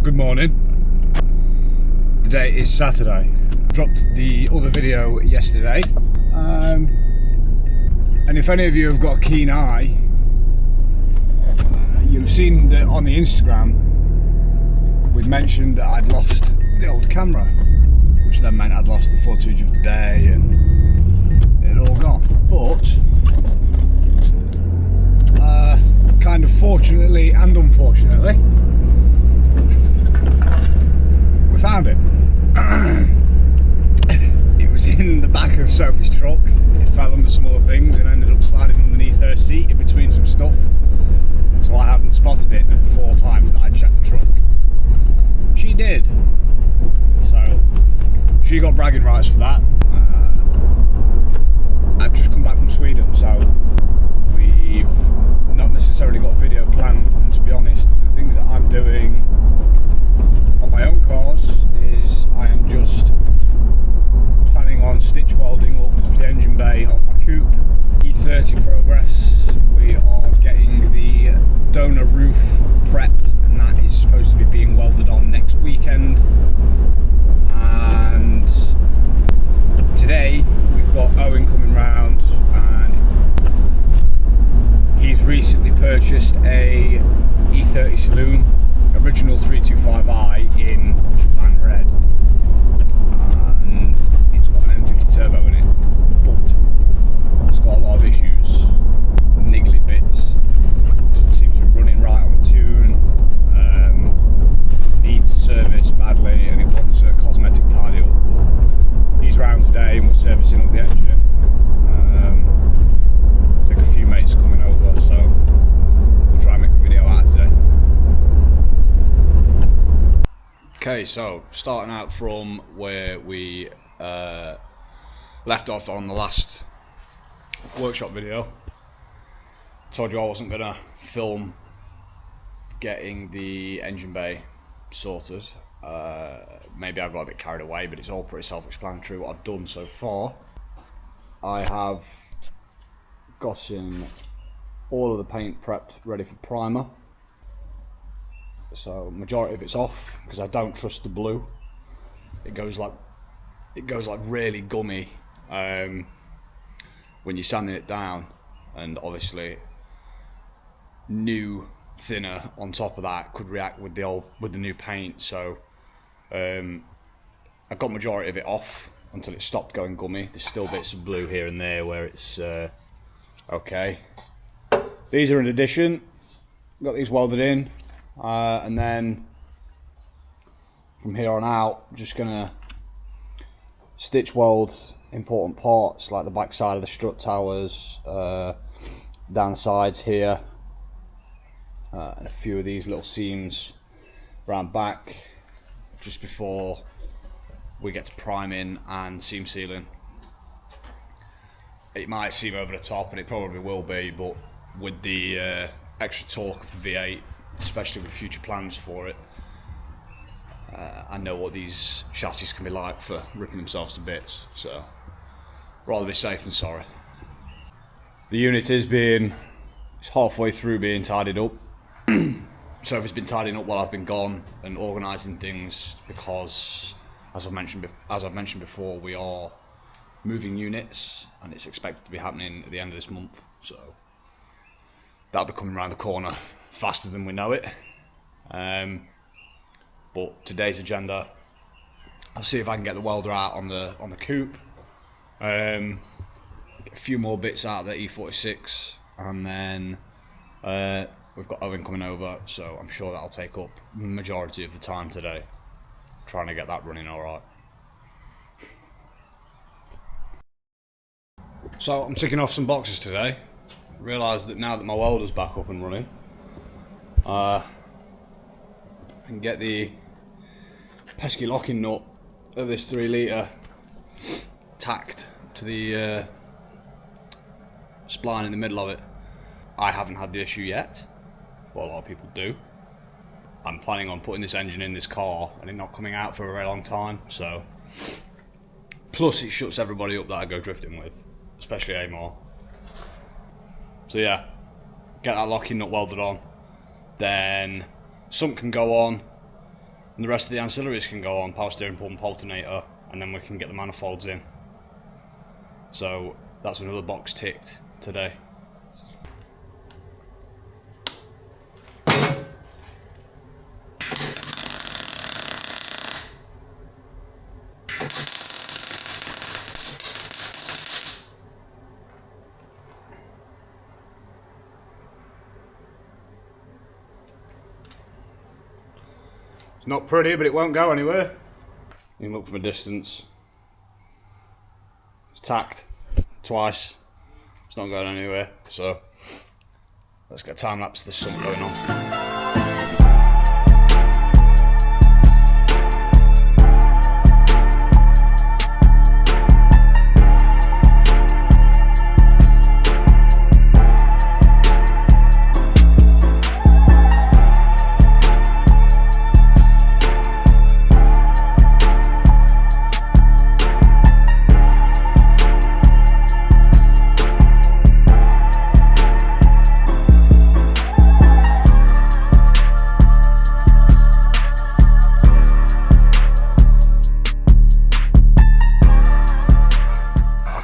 Good morning. Today is Saturday. Dropped the other video yesterday. And if any of you have got a keen eye, you've seen that on the Instagram we'd mentioned that I'd lost the old camera, which then meant I'd lost the footage of the day and it had all gone. But kind of fortunately and unfortunately, we found it. It was in the back of Sophie's truck. It fell under some other things and ended up sliding underneath her seat in between some stuff. So I haven't spotted it the 4 times that I checked the truck. She did. So she got bragging rights for that. I've just come back from Sweden, so we've not necessarily got a video planned. And to be honest, the things that I'm doing on my own cars is I am just planning on stitch welding up the engine bay of my coupe. E30 progress. We are getting the donor roof prepped, and that is supposed to be being welded on next weekend. And today we've got Owen coming round, and he's recently purchased a E30 saloon, original 325i in Japan red, and it's got an M50 turbo in it, but it's got a lot of issues, niggly bits, doesn't seem to be running right on the tune, needs service badly, and it wants a cosmetic tidy up. But he's round today and we're servicing up the engine. I think a few mates are coming over, so we'll try and make a video out of today. Okay, so starting out from where we left off on the last workshop video. Told you I wasn't gonna film getting the engine bay sorted. Maybe I got a bit carried away, but it's all pretty self-explanatory what I've done so far. I have gotten all of the paint prepped ready for primer. So majority of it's off because I don't trust the blue. It goes like really gummy when you're sanding it down, and obviously new thinner on top of that could react with the new paint. So I got majority of it off until it stopped going gummy. There's still bits of blue here and there where it's okay. These are in addition. Got these welded in. And then from here on out, I'm just gonna stitch weld important parts like the back side of the strut towers, down the sides here, and a few of these little seams around back just before we get to priming and seam sealing. It might seem over the top, and it probably will be, but with the extra torque of the V8, especially with future plans for it, I know what these chassis can be like for ripping themselves to bits, so rather be safe than sorry. The unit is halfway through being tidied up. So if it's been tidying up while I've been gone and organising things, because as I've mentioned before, we are moving units and it's expected to be happening at the end of this month, so that'll be coming around the corner faster than we know it. But today's agenda, I'll see if I can get the welder out on the coupe, get a few more bits out of the E46, and then we've got Owen coming over, so I'm sure that'll take up the majority of the time today, trying to get that running alright. So I'm ticking off some boxes today. Realised that now that my welder's back up and running, I can get the pesky locking nut of this 3 litre tacked to the spline in the middle of it. I haven't had the issue yet, but a lot of people do. I'm planning on putting this engine in this car and it not coming out for a very long time, so plus it shuts everybody up that I go drifting with, especially Amar. So yeah, get that locking nut welded on, then sump can go on, And the rest of the ancillaries can go on, power steering pump, alternator, and then we can get the manifolds in. So that's another box ticked today. It's not pretty, but it won't go anywhere. You can look from a distance. It's tacked twice. It's not going anywhere. So let's get a time lapse of the sun going on.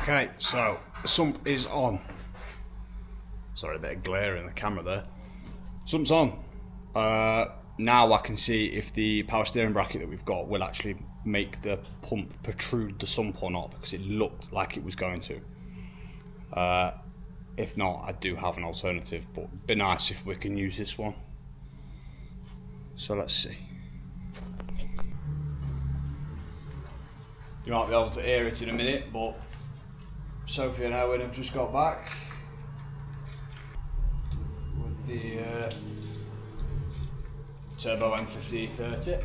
Okay, so the sump is on. Sorry, a bit of glare in the camera there. Sump's on. Now I can see if the power steering bracket that we've got will actually make the pump protrude the sump or not, because it looked like it was going to. If not, I do have an alternative, but it'd be nice if we can use this one. So let's see. You might be able to hear it in a minute, but Sophie and Owen have just got back with the turbo M54.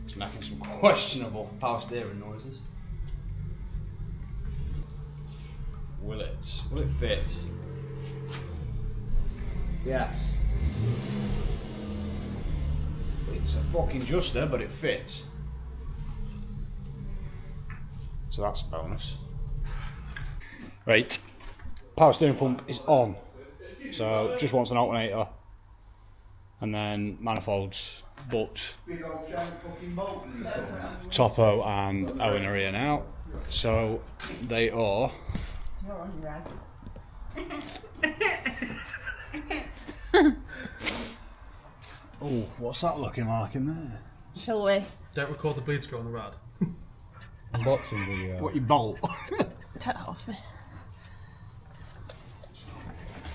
It's making some questionable power steering noises. Will it fit? Yes. It's a fucking adjuster, but it fits. So that's a bonus. Right, power steering pump is on. So just wants an alternator and then manifolds, but Topo and Owen are here now. So they are. Oh, what's that looking like in there? Shall we? Don't record the bleeds go on the rad. Unboxing video. What, you bolt? Take that off me.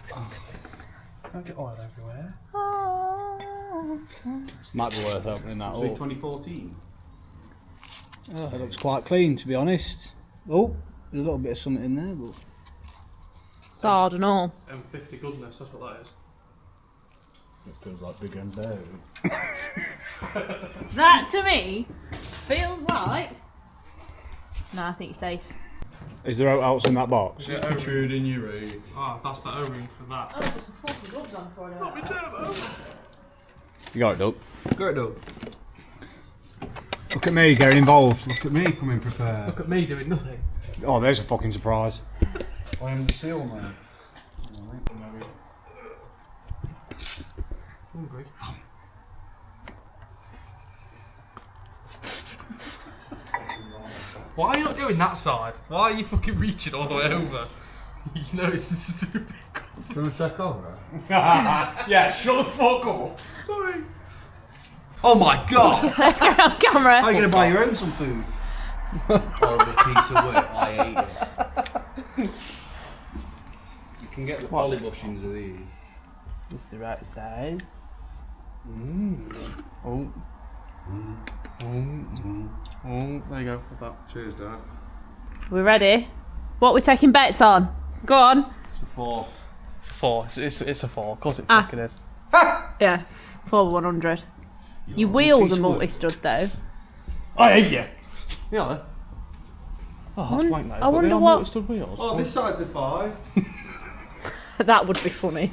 Can't get oil everywhere. Might be worth opening that up. 2014. Oh, it looks quite clean, to be honest. Oh, there's a little bit of something in there, but It's hard and all. M50 goodness, that's what that is. It feels like Big M Dairy. That to me feels like. No, I think you're safe. is there else in that box? Just protruding your ear. Ah, that's the O-ring for that. Oh, there's some fucking gloves on for it. Not me turbo! You got it, Doug. Go it up. Look at me getting involved. Look at me coming prepared. Look at me doing nothing. Oh, there's a fucking surprise. I am the seal man. Hungry. Why are you not going that side? Why are you fucking reaching all the way over? You know it's stupid. Do you want to check over? Yeah, shut the fuck up. Sorry. Oh my god! Let's go on camera. How are you going to buy your own some food? Horrible piece of work. I hate it. You can get the poly bushings of these. It's the right size. Oh. There you go, with that. Cheers, Dad. We're ready. What are we taking bets on? Go on. It's a 4. It's a 4. It's a 4. Of course it Ah. fucking is. Yeah, for 100. Your wheels are multi-stud though. I hate you. Yeah, then. Oh, that's blank that is. I wonder what- Stood wheels. Oh, this side's a 5. That would be funny.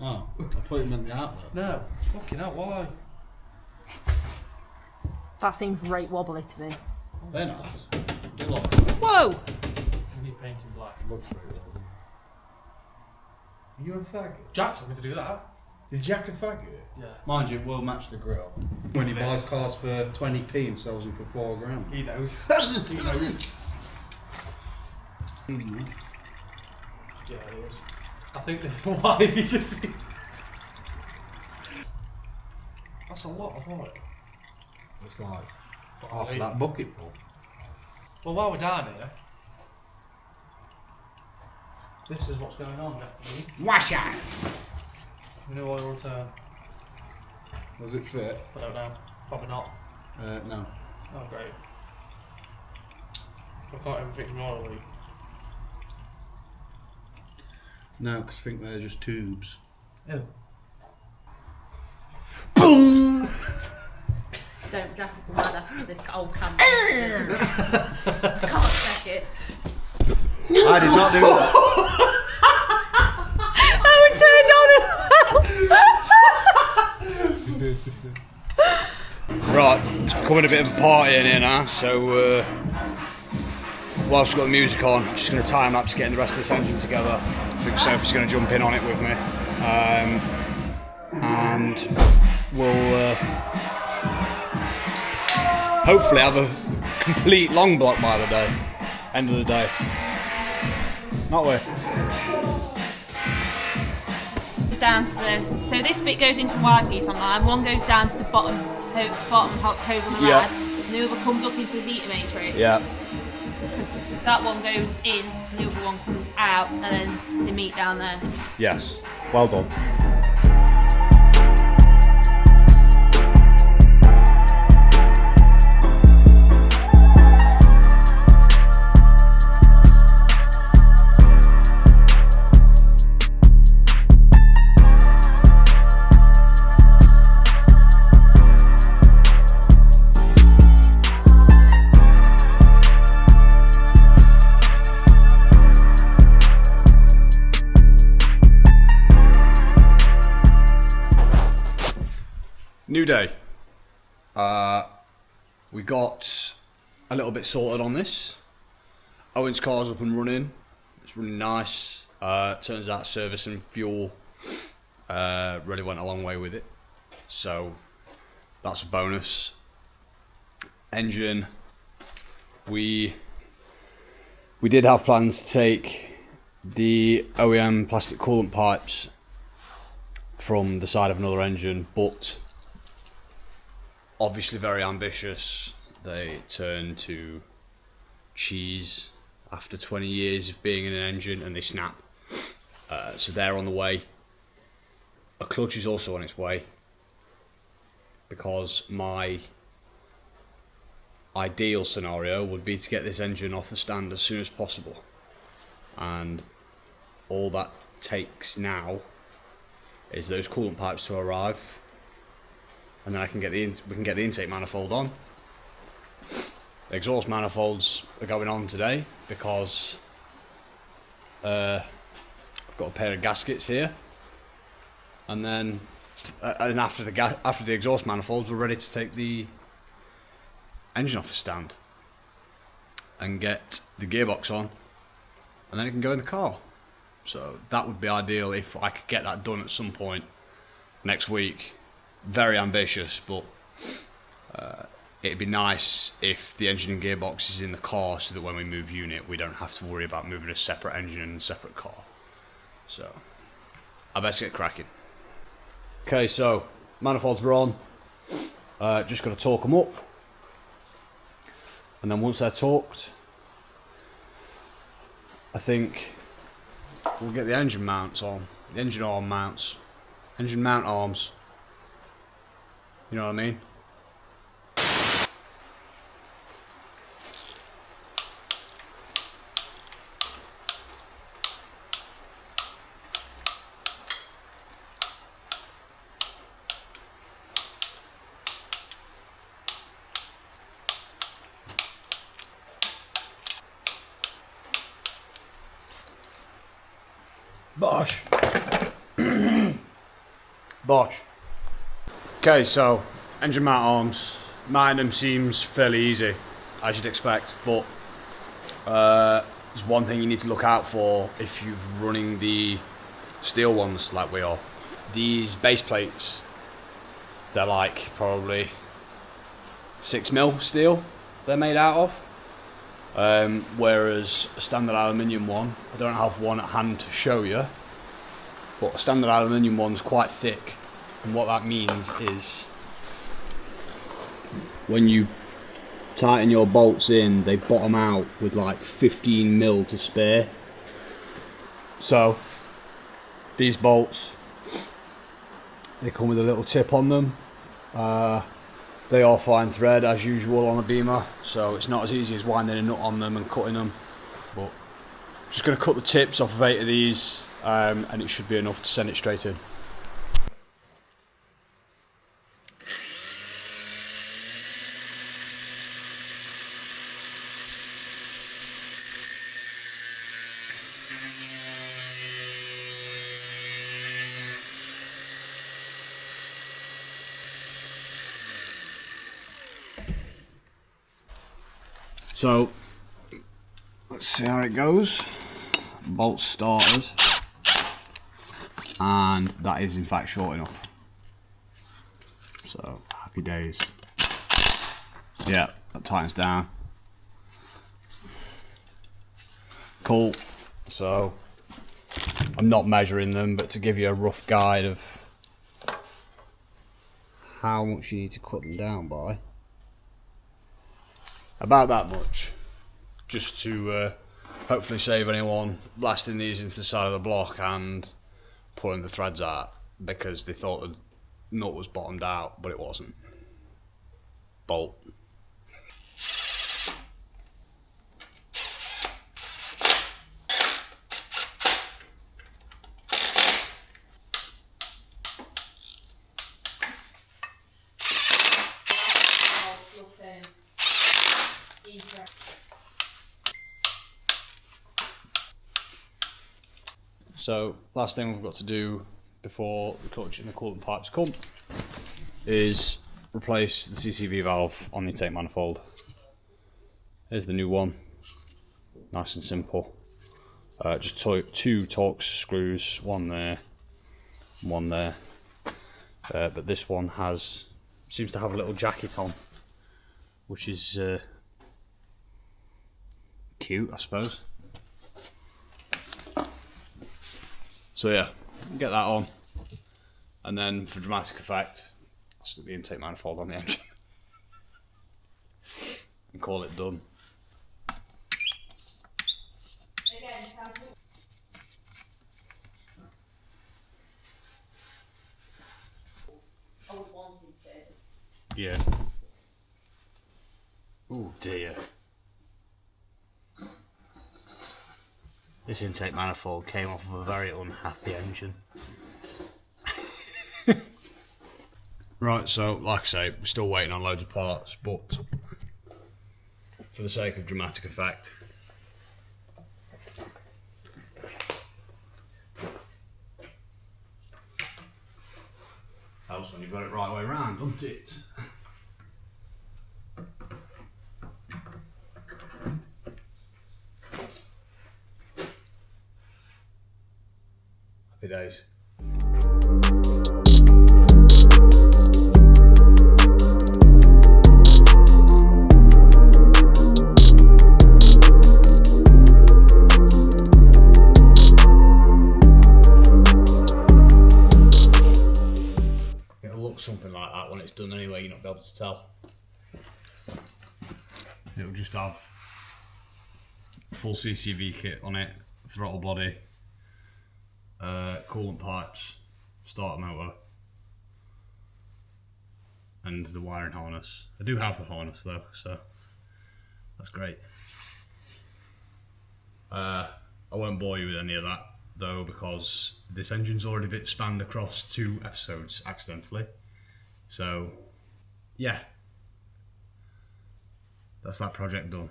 Oh, I thought you meant the outlet. No. Fucking hell, why? That seems right wobbly to me. They're nice. Do like Whoa! You need painting black. Are you a faggot? Jack told me to do that. Is Jack a faggot? Yeah. Mind you, we'll match the grill. When he buys cars for 20p and sells them for 4 grand. He knows. He knows. Mm-hmm. Yeah, he is. I think why he just. That's a lot of work. It's like half of that bucket full. Well, while we're down here, this is what's going on, definitely. Wash out! New oil return. Does it fit? I don't know. Probably not. No. Oh, great. I can't even fix my oil leak. No, because I think they're just tubes. Ew. Boom! Don't jack up the mad after the old camera. Can't check it. I did not do that. Right, it's becoming a bit of a party in here now, so whilst we've got the music on, I'm just going to time lapse getting the rest of this engine together. I think Sophie's going to jump in on it with me, and we'll hopefully have a complete long block by the end of the day. Not we? Down to the, so this bit goes into Y piece on line, one goes down to the bottom hose on the rad, and the other comes up into the heater matrix. Yeah. Because that one goes in, and the other one comes out, and then they meet down there. Yes. Well done. New day. We got a little bit sorted on this. Owen's car's up and running. It's running nice. Turns out service and fuel really went a long way with it. So that's a bonus. Engine. We did have plans to take the OEM plastic coolant pipes from the side of another engine, but obviously very ambitious. They turn to cheese after 20 years of being in an engine and they snap. So they're on the way. A clutch is also on its way, because my ideal scenario would be to get this engine off the stand as soon as possible, and all that takes now is those coolant pipes to arrive, and then we can get the intake manifold on. The exhaust manifolds are going on today because I've got a pair of gaskets here, and then after the exhaust manifolds, we're ready to take the engine off the stand and get the gearbox on, and then it can go in the car. So that would be ideal if I could get that done at some point next week. Very ambitious, but it'd be nice if the engine and gearbox is in the car, so that when we move unit we don't have to worry about moving a separate engine and a separate car. So I best get cracking. Okay, so manifolds are on. Just got to torque them up, and then once they're torqued, I think we'll get the engine mounts on, the engine arm mounts, engine mount arms. You know what I mean? Bosh. Bosh. Okay, so engine mount arms. Mounting them seems fairly easy, as you'd expect, but there's one thing you need to look out for if you're running the steel ones like we are. These base plates, they're like probably 6mm steel they're made out of. Whereas a standard aluminium one, I don't have one at hand to show you, but a standard aluminium one's quite thick, and what that means is when you tighten your bolts in, they bottom out with like 15mm to spare. So these bolts, they come with a little tip on them. They are fine thread as usual on a Beamer, so it's not as easy as winding a nut on them and cutting them. But I'm just going to cut the tips off of 8 of these, and it should be enough to send it straight in. So let's see how it goes. Bolts started, and that is in fact short enough. So happy days. Yeah, that tightens down. Cool. So I'm not measuring them, but to give you a rough guide of how much you need to cut them down by. About that much, just to hopefully save anyone blasting these into the side of the block and pulling the threads out because they thought the nut was bottomed out, but it wasn't. Bolt. So last thing we've got to do before the clutch and the coolant pipes come is replace the CCV valve on the intake manifold. Here's the new one, nice and simple. Just 2 Torx screws, one there, one there. But this one seems to have a little jacket on, which is cute, I suppose. So yeah, get that on, and then for dramatic effect, I'll stick the intake manifold on the engine and call it done. Yeah. Oh dear. This intake manifold came off of a very unhappy engine. Right, so like I say, we're still waiting on loads of parts, but for the sake of dramatic effect, helps when you've got it right way round, doesn't it? Happy days. It'll look something like that when it's done anyway, you're not be able to tell. It'll just have full CCV kit on it, throttle body, coolant pipes, starter motor, and the wiring harness. I do have the harness though, so that's great. I won't bore you with any of that though, because this engine's already been spanned across 2 episodes accidentally. So yeah, that's that project done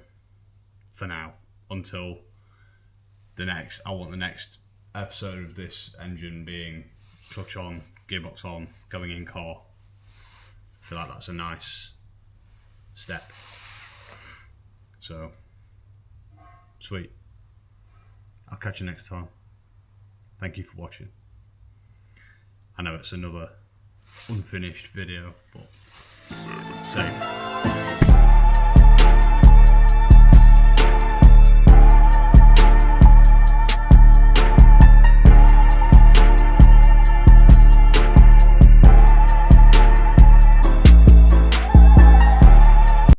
for now, until the next. I want the next episode of this engine being clutch on, gearbox on, going in car. I feel like that's a nice step. So sweet. I'll catch you next time. Thank you for watching. I know it's another unfinished video, but safe.